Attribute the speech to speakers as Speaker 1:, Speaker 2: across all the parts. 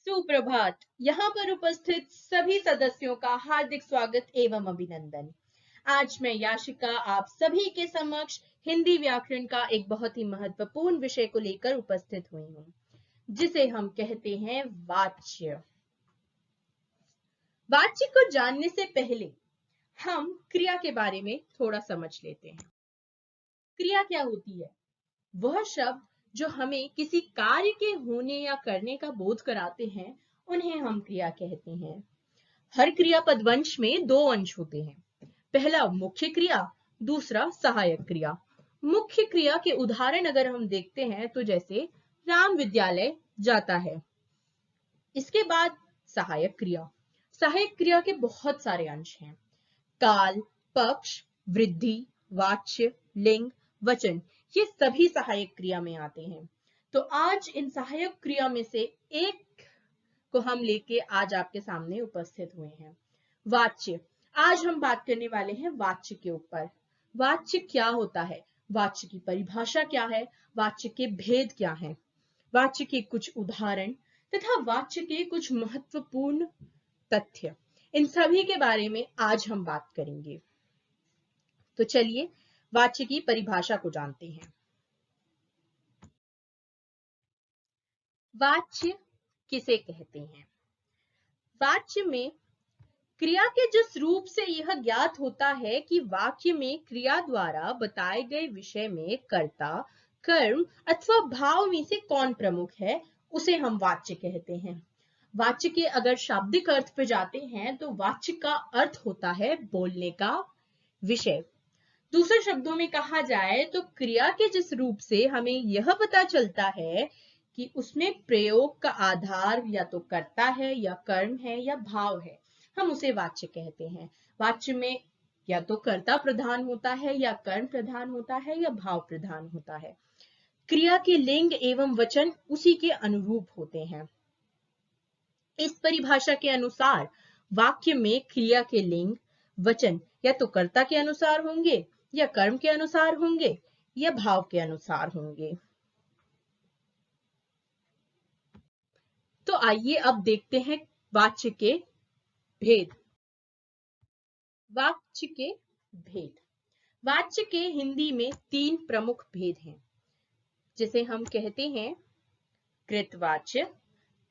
Speaker 1: सुप्रभात। यहाँ पर उपस्थित सभी सदस्यों का हार्दिक स्वागत एवं अभिनंदन। आज मैं याशिका आप सभी के समक्ष हिंदी व्याकरण का एक बहुत ही महत्वपूर्ण विषय को लेकर उपस्थित हुई हूँ, जिसे हम कहते हैं वाच्य। वाच्य को जानने से पहले हम क्रिया के बारे में थोड़ा समझ लेते हैं। क्रिया क्या होती है? वह शब्द जो हमें किसी कार्य के होने या करने का बोध कराते हैं, उन्हें हम क्रिया कहते हैं। हर क्रियापद वंश में दो अंश होते हैं, पहला मुख्य क्रिया, दूसरा सहायक क्रिया। मुख्य क्रिया के उदाहरण अगर हम देखते हैं तो जैसे राम विद्यालय जाता है। इसके बाद सहायक क्रिया। सहायक क्रिया के बहुत सारे अंश हैं, काल, पक्ष, वृद्धि, वाच्य, लिंग, वचन, ये सभी सहायक क्रिया में आते हैं। तो आज इन सहायक क्रिया में से एक को हम लेके आज आपके सामने उपस्थित हुए हैं, वाच्य। आज हम बात करने वाले हैं वाच्य के ऊपर। वाच्य क्या होता है, वाच्य की परिभाषा क्या है, वाच्य के भेद क्या हैं, वाच्य के कुछ उदाहरण तथा वाच्य के कुछ महत्वपूर्ण तथ्य, इन सभी के बारे में आज हम बात करेंगे। तो चलिए वाच्य की परिभाषा को जानते हैं। वाच्य किसे कहते हैं? वाच्य में क्रिया के जिस रूप से यह ज्ञात होता है कि वाक्य में क्रिया द्वारा बताए गए विषय में कर्ता, कर्म अथवा भाव में से कौन प्रमुख है, उसे हम वाच्य कहते हैं। वाच्य के अगर शाब्दिक अर्थ पे जाते हैं तो वाच्य का अर्थ होता है बोलने का विषय। दूसरे शब्दों में कहा जाए तो क्रिया के जिस रूप से हमें यह पता चलता है कि उसमें प्रयोग का आधार या तो कर्ता है या कर्म है या भाव है, हम उसे वाच्य कहते हैं। वाच्य में या तो कर्ता प्रधान होता है या कर्म प्रधान होता है या भाव प्रधान होता है। क्रिया के लिंग एवं वचन उसी के अनुरूप होते हैं। इस परिभाषा के अनुसार वाक्य में क्रिया के लिंग, वचन या तो कर्ता के अनुसार होंगे या कर्म के अनुसार होंगे या भाव के अनुसार होंगे। तो आइए अब देखते हैं वाच्य के भेद। वाच्य के भेद। वाच्य के हिंदी में तीन प्रमुख भेद हैं, जिसे हम कहते हैं कृतवाच्य,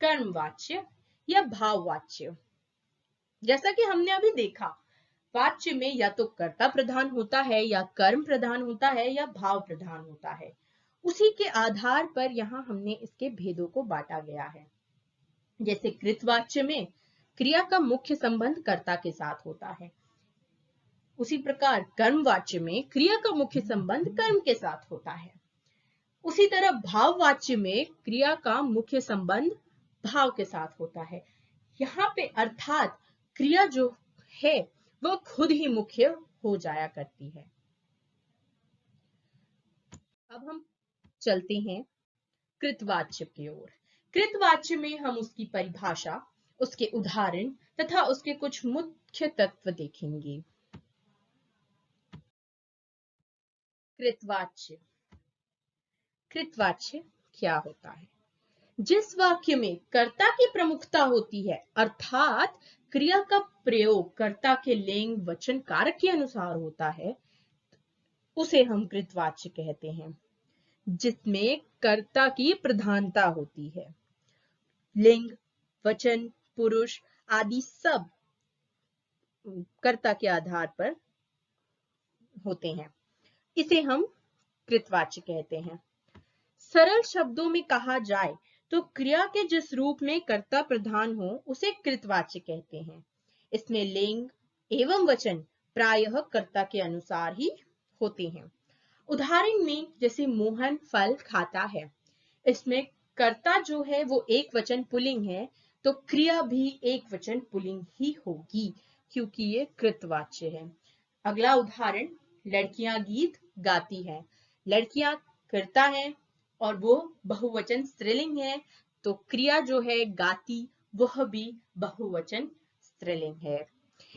Speaker 1: कर्मवाच्य या भाववाच्य। जैसा कि हमने अभी देखा, वाच्य में या तो कर्ता प्रधान होता है या कर्म प्रधान होता है या भाव प्रधान होता है। उसी के आधार पर यहाँ हमने इसके भेदों को बांटा गया है। जैसे कृतवाच्य में क्रिया का मुख्य संबंध कर्ता के साथ होता है, उसी प्रकार कर्मवाच्य में क्रिया का मुख्य संबंध कर्म के साथ होता है। उसी तरह भाववाच्य में क्रिया का मुख्य संबंध भाव के साथ होता है। यहाँ पे अर्थात क्रिया जो है वह खुद ही मुख्य हो जाया करती है। अब हम चलते हैं कृतवाच्य की ओर। कृतवाच्य में हम उसकी परिभाषा, उसके उदाहरण तथा उसके कुछ मुख्य तत्व देखेंगे। कृतवाच्य। कृतवाच्य क्या होता है? जिस वाक्य में कर्ता की प्रमुखता होती है, अर्थात क्रिया का प्रयोग कर्ता के लिंग, वचन, कारक के अनुसार होता है, उसे हम कृतवाच्य कहते हैं। जिसमें कर्ता की प्रधानता होती है, लिंग, वचन, पुरुष आदि सब कर्ता के आधार पर होते हैं, इसे हम कृतवाच्य कहते हैं। सरल शब्दों में कहा जाए तो क्रिया के जिस रूप में कर्ता प्रधान हो उसे कृतवाच्य कहते हैं। इसमें लिंग एवं वचन प्रायः कर्ता के अनुसार ही होते हैं। उदाहरण में जैसे मोहन फल खाता है, इसमें कर्ता जो है वो एक वचन पुल्लिंग है, तो क्रिया भी एक वचन पुल्लिंग ही होगी क्योंकि ये कृतवाच्य है। अगला उदाहरण, लड़कियां गीत गाती हैं। लड़कियां कर्ता है और वो बहुवचन स्त्रीलिंग है, तो क्रिया जो है गाती वह भी बहुवचन स्त्रीलिंग है।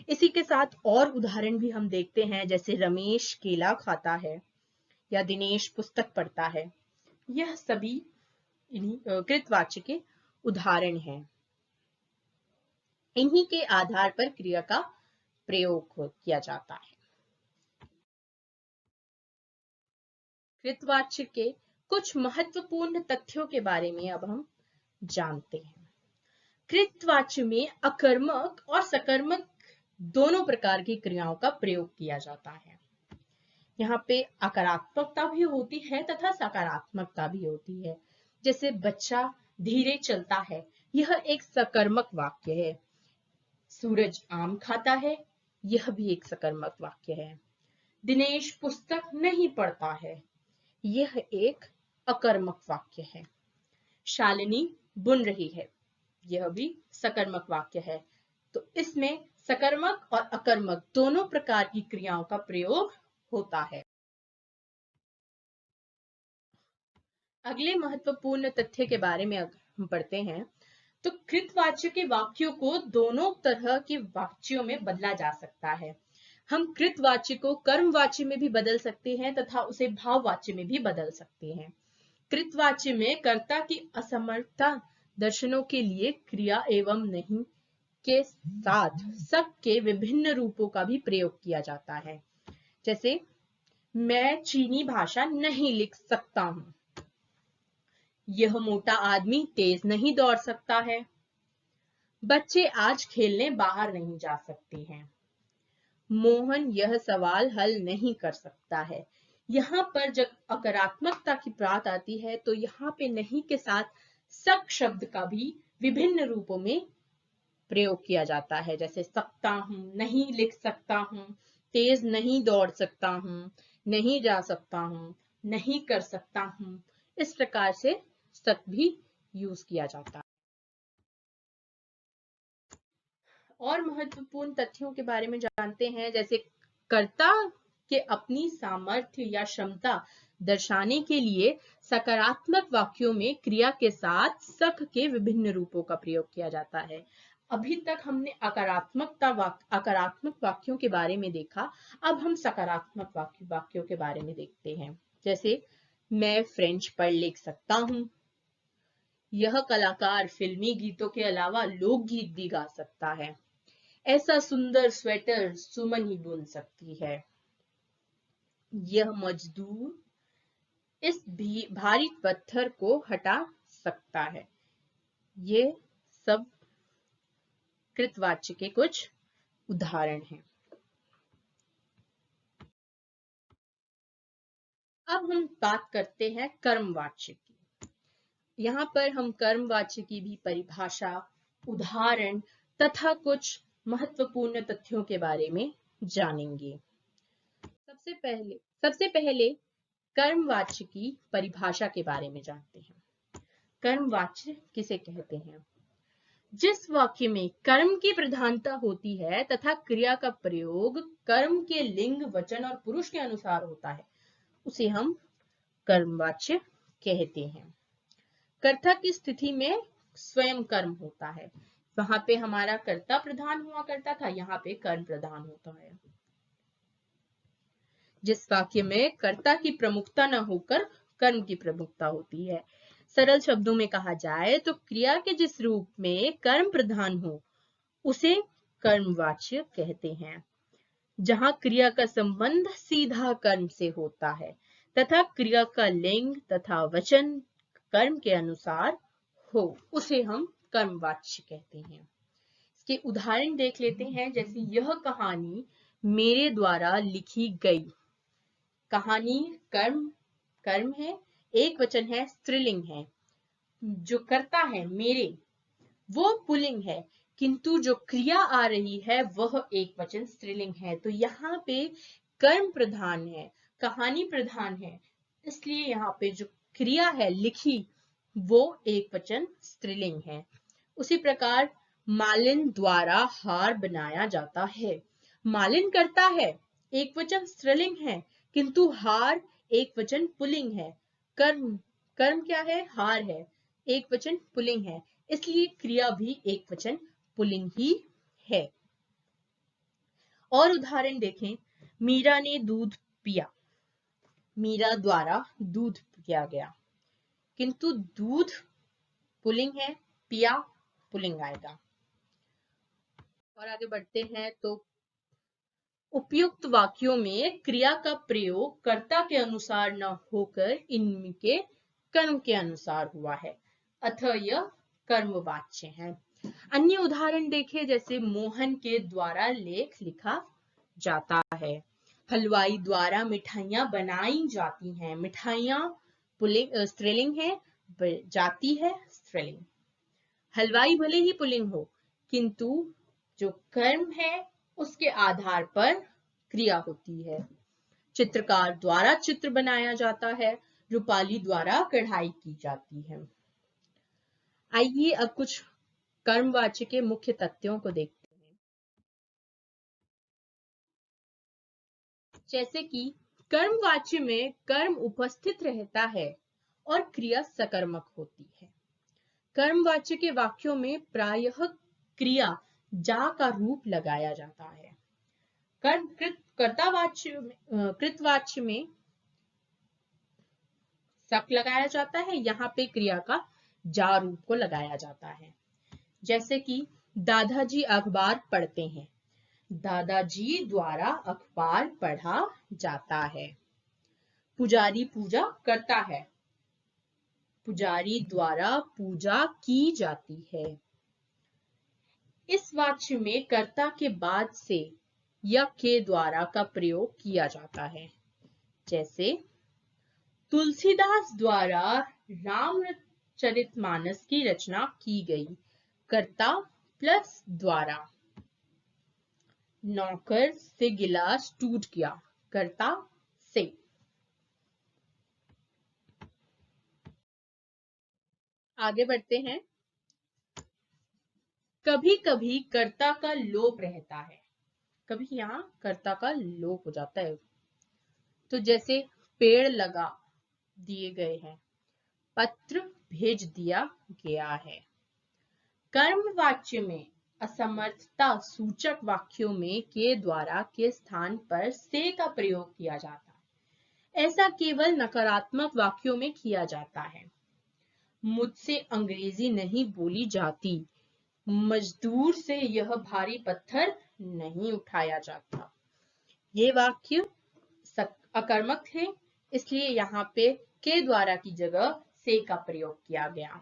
Speaker 1: इसी के साथ और उदाहरण भी हम देखते हैं, जैसे रमेश केला खाता है या दिनेश पुस्तक पढ़ता है। यह सभी कृतवाच्य के उदाहरण हैं। इन्हीं के आधार पर क्रिया का प्रयोग किया जाता है। कृतवाच्य के कुछ महत्वपूर्ण तथ्यों के बारे में अब हम जानते हैं। कृतवाच्य में अकर्मक और सकर्मक दोनों प्रकार की क्रियाओं का प्रयोग किया जाता है। यहाँ पे आकारात्मकता भी होती है तथा सकारात्मकता भी होती है। जैसे बच्चा धीरे चलता है, यह एक सकर्मक वाक्य है। सूरज आम खाता है, यह भी एक सकर्मक वाक्य है। दिनेश पुस्तक नहीं पढ़ता है, यह एक अकर्मक वाक्य है। शालिनी बुन रही है, यह भी सकर्मक वाक्य है। तो इसमें सकर्मक और अकर्मक दोनों प्रकार की क्रियाओं का प्रयोग होता है। अगले महत्वपूर्ण तथ्य के बारे में हम पढ़ते हैं तो कृतवाच्य के वाक्यों को दोनों तरह के वाच्यों में बदला जा सकता है। हम कृतवाच्य को कर्मवाच्य में भी बदल सकते हैं तथा उसे भाववाच्य में भी बदल सकते हैं। कृतवाच्य में कर्ता की असमर्थता दर्शनों के लिए क्रिया एवं नहीं के साथ सक के विभिन्न रूपों का भी प्रयोग किया जाता है। जैसे मैं चीनी भाषा नहीं लिख सकता हूं, यह मोटा आदमी तेज नहीं दौड़ सकता है, बच्चे आज खेलने बाहर नहीं जा सकते हैं, मोहन यह सवाल हल नहीं कर सकता है। यहाँ पर जब अकारात्मकता की बात आती है तो यहाँ पे नहीं के साथ सक शब्द का भी विभिन्न रूपों में प्रयोग किया जाता है। जैसे सकता हूं, नहीं लिख सकता हूं, तेज नहीं दौड़ सकता हूं, नहीं जा सकता हूं, नहीं कर सकता हूं। इस प्रकार से सक भी यूज किया जाता है। और महत्वपूर्ण तथ्यों के बारे में जानते हैं। जैसे कर्ता के अपनी सामर्थ्य या क्षमता दर्शाने के लिए सकारात्मक वाक्यों में क्रिया के साथ सक के विभिन्न रूपों का प्रयोग किया जाता है। अभी तक हमने अकारात्मक वाक्यों के बारे में देखा, अब हम सकारात्मक वाक्यों के बारे में देखते हैं। जैसे मैं फ्रेंच पढ़ लिख सकता हूं, यह कलाकार फिल्मी गीतों के अलावा लोकगीत भी गा सकता है, ऐसा सुंदर स्वेटर सुमन ही बुन सकती है, यह मजदूर इस भारी पत्थर को हटा सकता है। ये सब कृतवाच्य के कुछ उदाहरण हैं। अब हम बात करते हैं कर्मवाच्य की। यहाँ पर हम कर्मवाच्य की भी परिभाषा, उदाहरण तथा कुछ महत्वपूर्ण तथ्यों के बारे में जानेंगे। सबसे पहले कर्मवाच्य की परिभाषा के बारे में जानते हैं। कर्मवाच्य किसे कहते हैं? जिस वाक्य में कर्म की प्रधानता होती है तथा क्रिया का प्रयोग कर्म के लिंग, वचन और पुरुष के अनुसार होता है, उसे हम कर्मवाच्य कहते हैं। कर्ता की स्थिति में स्वयं कर्म होता है। वहां पे हमारा कर्ता प्रधान हुआ करता था, यहाँ पे कर्म प्रधान होता है। जिस वाक्य में कर्ता की प्रमुखता न होकर कर्म की प्रमुखता होती है। सरल शब्दों में कहा जाए तो क्रिया के जिस रूप में कर्म प्रधान हो उसे कर्मवाच्य कहते हैं। जहां क्रिया का संबंध सीधा कर्म से होता है तथा क्रिया का लिंग तथा वचन कर्म के अनुसार हो, उसे हम कर्मवाच्य कहते हैं। इसके उदाहरण देख लेते हैं। जैसे यह कहानी मेरे द्वारा लिखी गई। कहानी कर्म है, एक वचन है, स्त्रीलिंग है। जो कर्ता है मेरे, वो पुल्लिंग है, किंतु जो क्रिया आ रही है वह एक वचन स्त्रीलिंग है। तो यहाँ पे कर्म प्रधान है, कहानी प्रधान है, इसलिए यहाँ पे जो क्रिया है लिखी वो एक वचन स्त्रीलिंग है। उसी प्रकार मालिन द्वारा हार बनाया जाता है। मालिन करता है, एक वचन स्त्रीलिंग है, किंतु हार एक वचन पुल्लिंग है। कर्म क्या है? हार है, एक वचन पुल्लिंग है, इसलिए क्रिया भी एक वचन पुल्लिंग ही है। और उदाहरण देखें। मीरा ने दूध पिया। मीरा द्वारा दूध पिया गया, किंतु दूध पुल्लिंग है, पिया पुल्लिंग आएगा। और आगे बढ़ते हैं तो उपयुक्त वाक्यों में क्रिया का प्रयोग कर्ता के अनुसार न होकर इनके कर्म के अनुसार हुआ है, अतः यह कर्मवाच्य है। अन्य उदाहरण देखें, जैसे मोहन के द्वारा लेख लिखा जाता है, हलवाई द्वारा मिठाइयां बनाई जाती हैं। मिठाइयां स्त्रीलिंग है, जाती है स्त्रीलिंग। हलवाई भले ही पुल्लिंग हो, किंतु जो कर्म है उसके आधार पर क्रिया होती है। चित्रकार द्वारा चित्र बनाया जाता है, रूपाली द्वारा कढ़ाई की जाती है। आइए अब कुछ कर्मवाच्य के मुख्य तथ्यों को देखते हैं। जैसे कि कर्मवाच्य में कर्म उपस्थित रहता है और क्रिया सकर्मक होती है। कर्मवाच्य के वाक्यों में प्रायः क्रिया जा का रूप लगाया जाता है। कृतवाच्य में सक लगाया जाता है, यहाँ पे क्रिया का जा रूप को लगाया जाता है। जैसे कि दादाजी अखबार पढ़ते हैं, दादाजी द्वारा अखबार पढ़ा जाता है। पुजारी पूजा करता है, पुजारी द्वारा पूजा की जाती है। इस वाक्य में कर्ता के बाद से या के द्वारा का प्रयोग किया जाता है। जैसे तुलसीदास द्वारा रामचरितमानस की रचना की गई, कर्ता प्लस द्वारा। नौकर से गिलास टूट गया, कर्ता से। आगे बढ़ते हैं। कभी कभी कर्ता का लोप रहता है, कभी यहाँ कर्ता का लोप हो जाता है। तो जैसे पेड़ लगा दिए गए हैं, पत्र भेज दिया गया है। कर्मवाच्य में असमर्थता सूचक वाक्यों में के द्वारा के स्थान पर से का प्रयोग किया जाता है। ऐसा केवल नकारात्मक वाक्यों में किया जाता है। मुझसे अंग्रेजी नहीं बोली जाती, मजदूर से यह भारी पत्थर नहीं उठाया जाता। ये वाक्य अकर्मक थे, इसलिए यहाँ पे के द्वारा की जगह से का प्रयोग किया गया।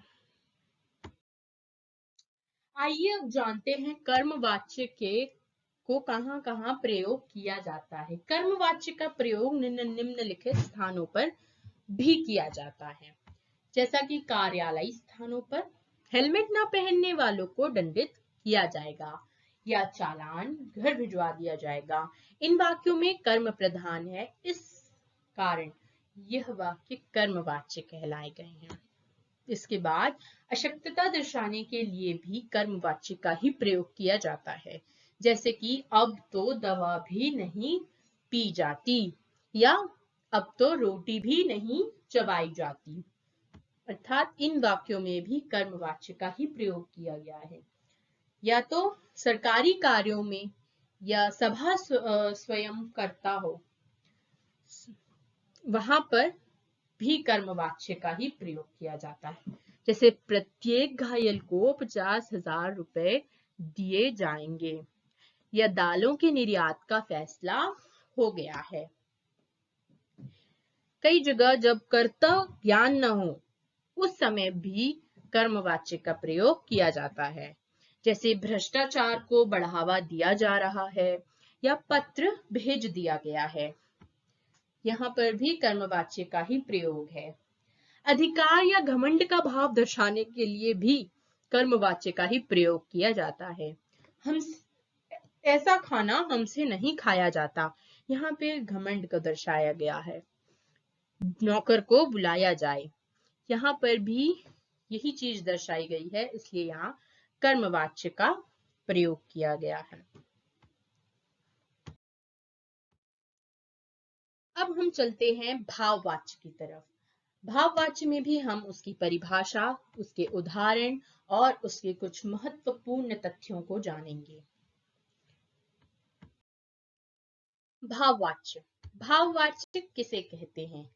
Speaker 1: आइए अब जानते हैं कर्मवाच्य के को कहां कहां प्रयोग किया जाता है। कर्मवाच्य का प्रयोग निम्नलिखित स्थानों पर भी किया जाता है, जैसा कि कार्यालयी स्थानों पर हेलमेट न पहनने वालों को दंडित किया जाएगा या चालान घर भिजवा दिया जाएगा। इन वाक्यों में कर्म प्रधान है, इस कारण यह वाक्य कर्मवाच्य कहलाए गए हैं। इसके बाद अशक्तता दर्शाने के लिए भी कर्मवाच्य का ही प्रयोग किया जाता है, जैसे कि अब तो दवा भी नहीं पी जाती या अब तो रोटी भी नहीं चबाई जाती। अर्थात इन वाक्यों में भी कर्मवाच्य का ही प्रयोग किया गया है। या तो सरकारी कार्यों में या सभा स्वयं करता हो, वहां पर भी कर्मवाच्य का ही प्रयोग किया जाता है। जैसे प्रत्येक घायल को 50,000 रुपए दिए जाएंगे या दालों के निर्यात का फैसला हो गया है। कई जगह जब कर्ता ज्ञान न हो, उस समय भी कर्मवाच्य का प्रयोग किया जाता है। जैसे भ्रष्टाचार को बढ़ावा दिया जा रहा है या पत्र भेज दिया गया है, यहाँ पर भी कर्मवाच्य का ही प्रयोग है। अधिकार या घमंड का भाव दर्शाने के लिए भी कर्मवाच्य का ही प्रयोग किया जाता है। हम ऐसा खाना हमसे नहीं खाया जाता, यहाँ पे घमंड को दर्शाया गया है। नौकर को बुलाया जाए, यहाँ पर भी यही चीज दर्शाई गई है, इसलिए यहाँ कर्मवाच्य का प्रयोग किया गया है। अब हम चलते हैं भाववाच्य की तरफ। भाववाच्य में भी हम उसकी परिभाषा, उसके उदाहरण और उसके कुछ महत्वपूर्ण तथ्यों को जानेंगे। भाववाच्य, भाववाच्य किसे कहते हैं?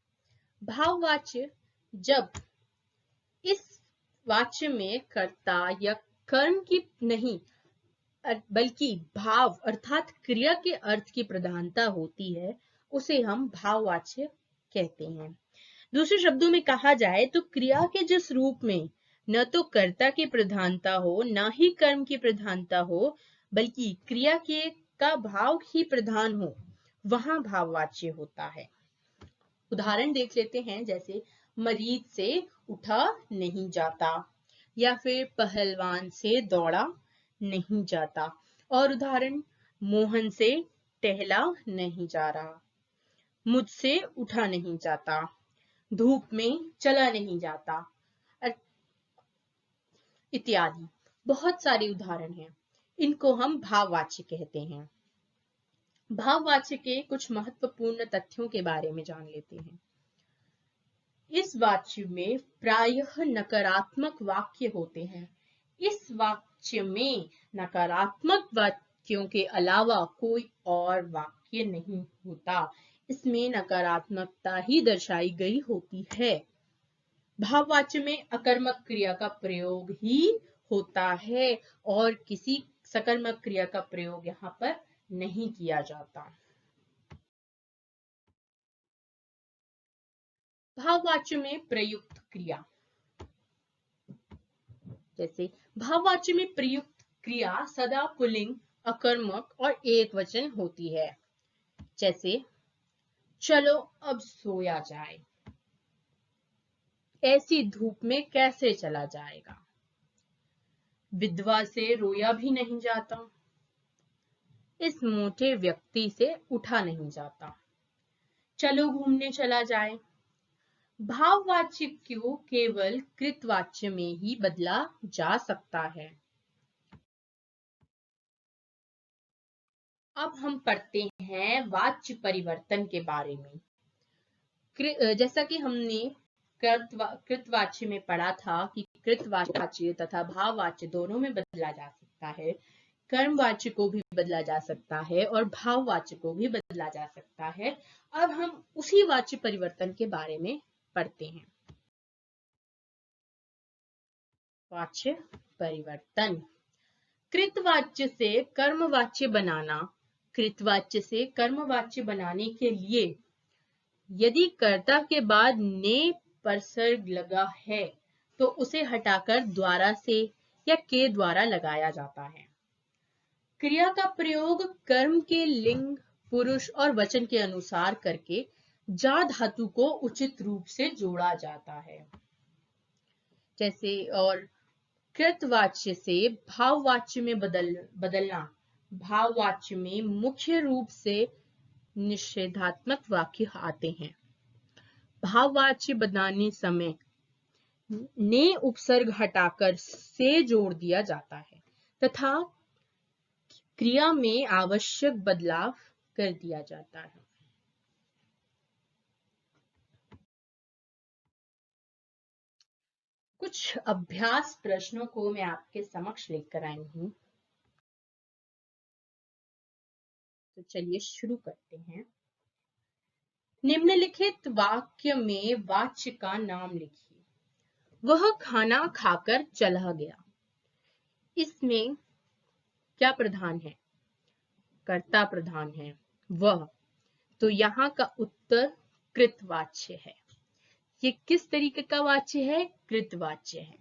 Speaker 1: भाववाच्य जब इस वाच्य में कर्ता या कर्म की नहीं बल्कि भाव अर्थात क्रिया के अर्थ की प्रधानता होती है, उसे हम भाववाच्य कहते हैं। दूसरे शब्दों में कहा जाए तो क्रिया के जिस रूप में न तो कर्ता की प्रधानता हो, न ही कर्म की प्रधानता हो, बल्कि क्रिया के का भाव ही प्रधान हो, वहां भाववाच्य होता है। उदाहरण देख लेते हैं, जैसे मरीज से उठा नहीं जाता, या फिर पहलवान से दौड़ा नहीं जाता। और उदाहरण, मोहन से टहला नहीं जा रहा, मुझसे उठा नहीं जाता, धूप में चला नहीं जाता, इत्यादि। बहुत सारे उदाहरण हैं, इनको हम भाववाच्य कहते हैं। भाववाच्य के कुछ महत्वपूर्ण तथ्यों के बारे में जान लेते हैं। इस वाक्य में प्रायः नकारात्मक वाक्य होते हैं। इस वाक्य में नकारात्मक वाक्यों के अलावा कोई और वाक्य नहीं होता, इसमें नकारात्मकता ही दर्शाई गई होती है। भाववाच्य में अकर्मक क्रिया का प्रयोग ही होता है और किसी सकर्मक क्रिया का प्रयोग यहाँ पर नहीं किया जाता। भाववाच्य में प्रयुक्त क्रिया, जैसे भाववाच्य में प्रयुक्त क्रिया सदा पुल्लिंग, अकर्मक और एकवचन होती है। जैसे चलो अब सोया जाए, ऐसी धूप में कैसे चला जाएगा, विधवा से रोया भी नहीं जाता, इस मोटे व्यक्ति से उठा नहीं जाता, चलो घूमने चला जाए। भाववाच्य को केवल कृतवाच्य में ही बदला जा सकता है। अब हम पढ़ते हैं वाच्य परिवर्तन के बारे में। जैसा कि हमने कृतवाच्य में पढ़ा था कि कृतवाच्य तथा भाववाच्य दोनों में बदला जा सकता है, कर्मवाच्य को भी बदला जा सकता है और भाववाच्य को भी बदला जा सकता है। अब हम उसी वाच्य परिवर्तन के बारे में पढ़ते हैं। वाच्य परिवर्तन, कृतवाच्य से कर्मवाच्य बनाना। कृतवाच्य से कर्मवाच्य बनाने के लिए यदि कर्ता के बाद ने परसर्ग लगा है तो उसे हटाकर द्वारा से या के द्वारा लगाया जाता है। क्रिया का प्रयोग कर्म के लिंग, पुरुष और वचन के अनुसार करके जा धातु को उचित रूप से जोड़ा जाता है। जैसे और कृतवाच्य से भाववाच्य में बदलना। भाववाच्य में मुख्य रूप से निषेधात्मक वाक्य आते हैं। भाववाच्य बनाने समय ने उपसर्ग हटाकर से जोड़ दिया जाता है तथा क्रिया में आवश्यक बदलाव कर दिया जाता है। कुछ अभ्यास प्रश्नों को मैं आपके समक्ष लेकर आई हूं, तो चलिए शुरू करते हैं। निम्नलिखित वाक्य में वाच्य का नाम लिखिए। वह खाना खाकर चला गया। इसमें क्या प्रधान है? कर्ता प्रधान है, वह। तो यहाँ का उत्तर कृतवाच्य है। ये किस तरीके का वाच्य है? कृतवाच्य है।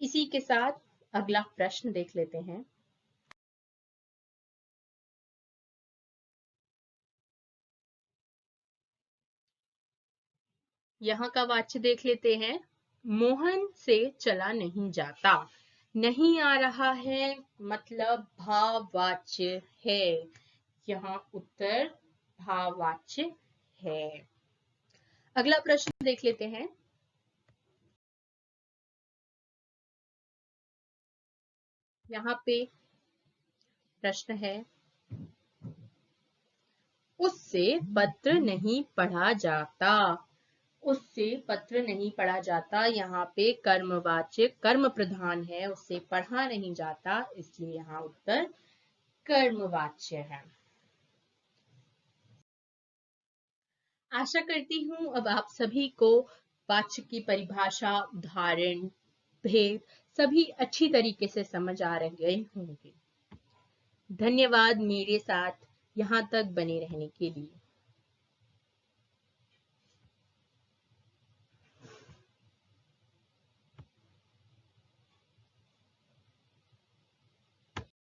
Speaker 1: इसी के साथ अगला प्रश्न देख लेते हैं। यहाँ का वाच्य देख लेते हैं। मोहन से चला नहीं जाता। नहीं आ रहा है मतलब भाववाच्य है। यहाँ उत्तर भाववाच्य है। अगला प्रश्न देख लेते हैं। यहाँ पे प्रश्न है, उससे पत्र नहीं पढ़ा जाता। उससे पत्र नहीं पढ़ा जाता, यहाँ पे कर्मवाच्य कर्म प्रधान है, उससे पढ़ा नहीं जाता, इसलिए यहाँ उत्तर कर्मवाच्य है। आशा करती हूँ अब आप सभी को वाच्य की परिभाषा, उदाहरण, भेद सभी अच्छी तरीके से समझ आ रहे होंगे। धन्यवाद मेरे साथ यहाँ तक बने रहने के लिए।